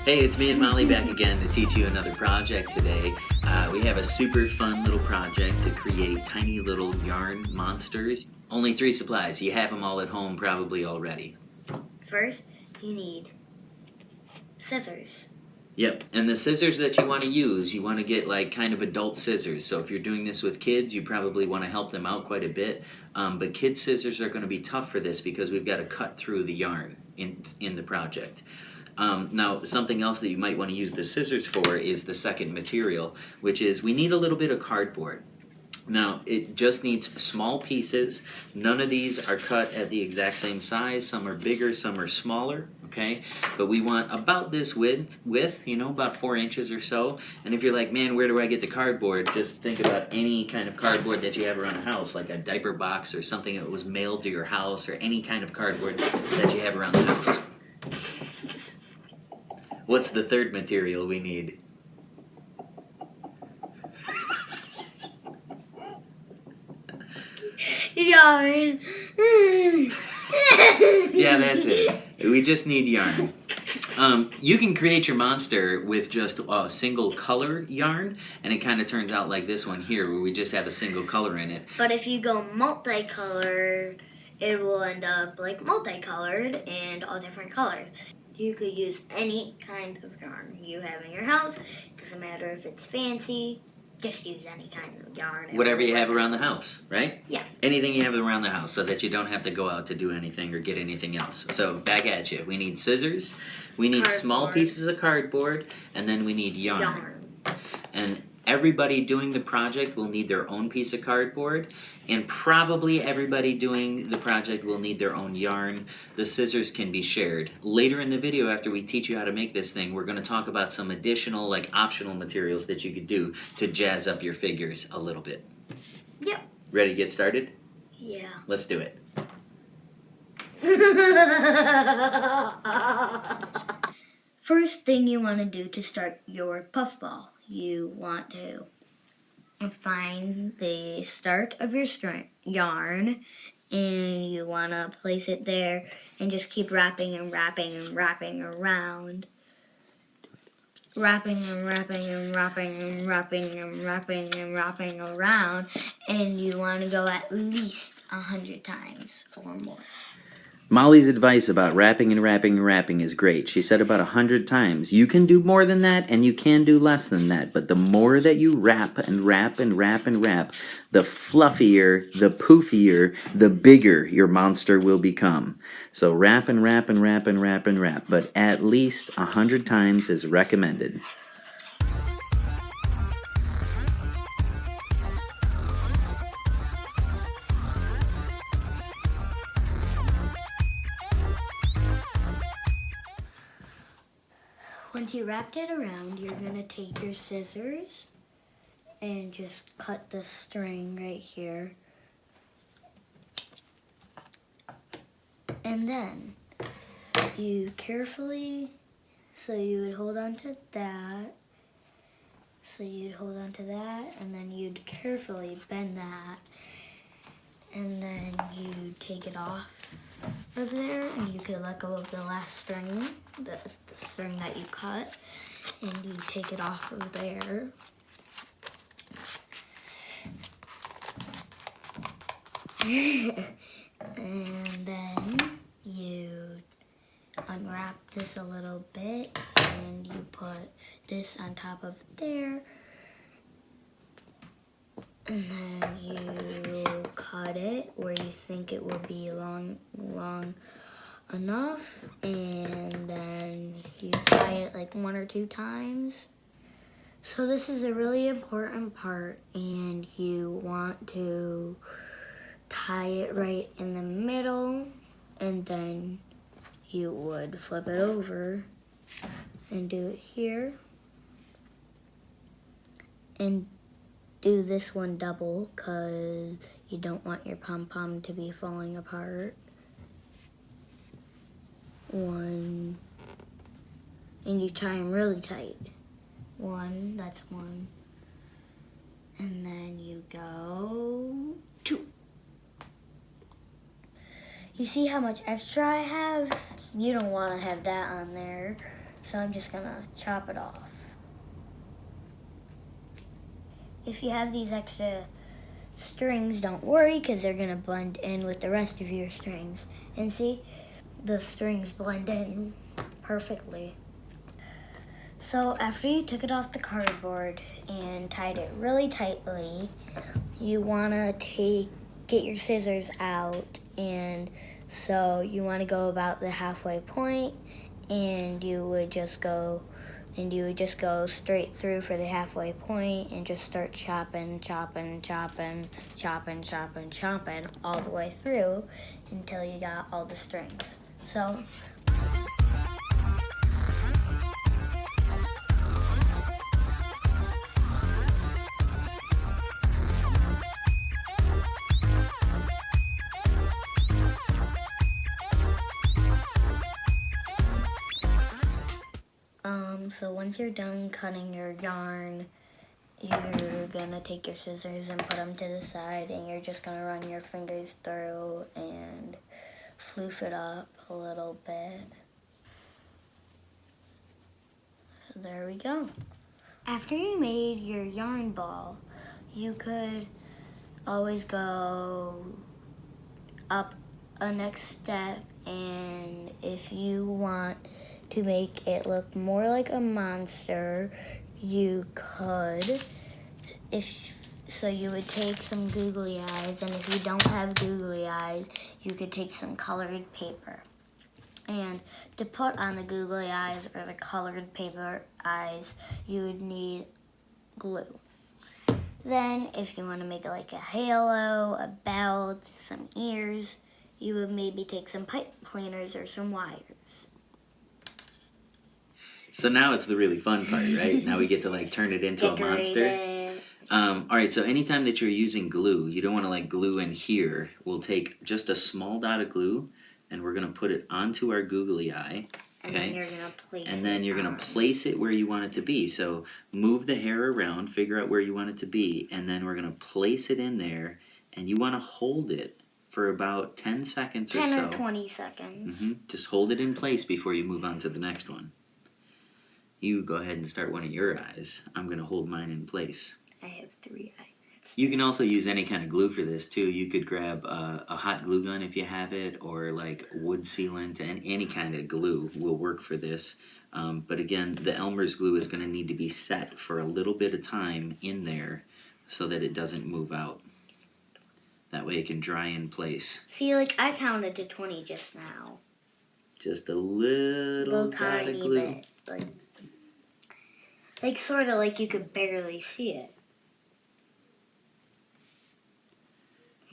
Hey, it's me and Molly back again to teach you another project today. We have a super fun little project to create tiny little yarn monsters. Only 3 supplies. You have them all at home probably already. First, you need scissors. Yep, and the scissors that you want to use, you want to get like kind of adult scissors. So if you're doing this with kids, you probably want to help them out quite a bit. But kids' scissors are going to be tough for this because we've got to cut through the yarn in the project. Now, something else that you might want to use the scissors for is the second material, which is we need a little bit of cardboard. Now, it just needs small pieces. None of these are cut at the exact same size. Some are bigger, some are smaller, okay? But we want about this width, about 4 inches or so. And if you're like, man, where do I get the cardboard? Just think about any kind of cardboard that you have around the house, like a diaper box or something that was mailed to your house, or any kind of cardboard that you have around the house. What's the third material we need? Yarn. Yeah, that's it. We just need yarn. You can create your monster with just a single color yarn, and it kind of turns out like this one here, where we just have a single color in it. But if you go multicolored, it will end up like multicolored and all different colors. You could use any kind of yarn you have in your house. Doesn't matter if it's fancy. Just use any kind of yarn. Whatever you have around the house, right? Yeah. Anything you have around the house so that you don't have to go out to do anything or get anything else. So back at you. We need scissors, we need small pieces of cardboard, and then we need yarn. And everybody doing the project will need their own piece of cardboard, and probably everybody doing the project will need their own yarn. The scissors can be shared. Later in the video, after we teach you how to make this thing, we're going to talk about some additional, like optional materials that you could do to jazz up your figures a little bit. Yep. Ready to get started? Yeah. Let's do it. First thing you want to do to start your puffball, you want to find the start of your yarn, and you want to place it there and just keep wrapping and wrapping and wrapping around. Wrapping and wrapping and wrapping and wrapping and wrapping and wrapping around, and you want to go at least 100 times or more. Molly's advice about wrapping and wrapping and wrapping is great. She said about 100 times. You can do more than that, and you can do less than that. But the more that you wrap and wrap and wrap and wrap, the fluffier, the poofier, the bigger your monster will become. So wrap and wrap and wrap and wrap and wrap. But at least 100 times is recommended. Once you wrapped it around, you're going to take your scissors and just cut the string right here. And then you carefully, so you would hold on to that. So you'd hold on to that, and then you'd carefully bend that. And then you take it off of there, and you could let go of the last string, the string that you cut, and you take it off of there. And then you unwrap this a little bit, and you put this on top of there. And then you cut it where you think it will be long enough, and then you tie it like 1 or 2 times. So this is a really important part, and you want to tie it right in the middle, and then you would flip it over and do it here, and do this one double because you don't want your pom-pom to be falling apart. 1, and you tie them really tight. 1, that's 1. And then you go 2. You see how much extra I have? You don't want to have that on there. So I'm just gonna chop it off. If you have these extra strings, don't worry, because they're gonna blend in with the rest of your strings. And see, the strings blend in perfectly. So after you took it off the cardboard and tied it really tightly, you wanna get your scissors out, and so you wanna go about the halfway point, and you would just go straight through for the halfway point and just start chopping all the way through until you got all the strings. So so once you're done cutting your yarn, you're gonna take your scissors and put them to the side, and you're just gonna run your fingers through and floof it up a little bit. So there we go. After you made your yarn ball, you could always go up a next step, and if you want to make it look more like a monster, you could, you would take some googly eyes, and if you don't have googly eyes, you could take some colored paper. And to put on the googly eyes or the colored paper eyes, you would need glue. Then, if you want to make it like a halo, a belt, some ears, you would maybe take some pipe cleaners or some wires. So now it's the really fun part, right? Now we get to like turn it into a monster. All right, so anytime that you're using glue, you don't want to like glue in here. We'll take just a small dot of glue, and we're going to put it onto our googly eye. Okay? And then you're going to place it. And then you're going to place it where you want it to be. So move the hair around, figure out where you want it to be, and then we're going to place it in there, and you want to hold it for about 10 seconds or so. 10 or 20 seconds. Just hold it in place before you move on to the next one. You go ahead and start one of your eyes. I'm going to hold mine in place. I have 3 eyes. You can also use any kind of glue for this too. You could grab a hot glue gun if you have it, or like wood sealant, and any kind of glue will work for this. But again, the Elmer's glue is going to need to be set for a little bit of time in there so that it doesn't move out. That way it can dry in place. See, like I counted to 20 just now. Just a little dot of glue. Bit. Like sort of like you could barely see it.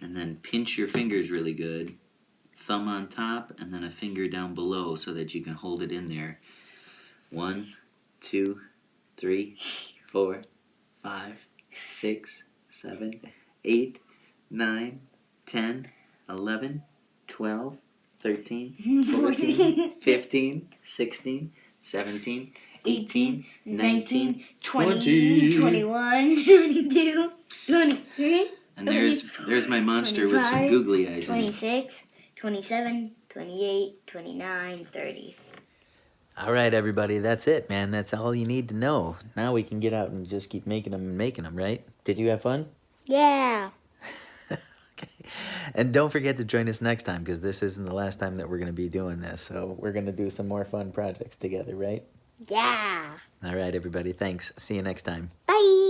And then pinch your fingers really good. Thumb on top and then a finger down below so that you can hold it in there. 1, 2, 3, 4, 5, 6, 7, 8, 9, 10, 11, 12, 13, 14, 15, 16, 17, 18, 19, 20, 21, 22, 23. And there's my monster with some googly eyes in it. 26, 27, 28, 29, 30. All right, everybody, that's it, man. That's all you need to know. Now we can get out and just keep making them, right? Did you have fun? Yeah. Okay. And don't forget to join us next time, because this isn't the last time that we're going to be doing this. So we're going to do some more fun projects together, right? Yeah. All right, everybody, thanks. See you next time. Bye.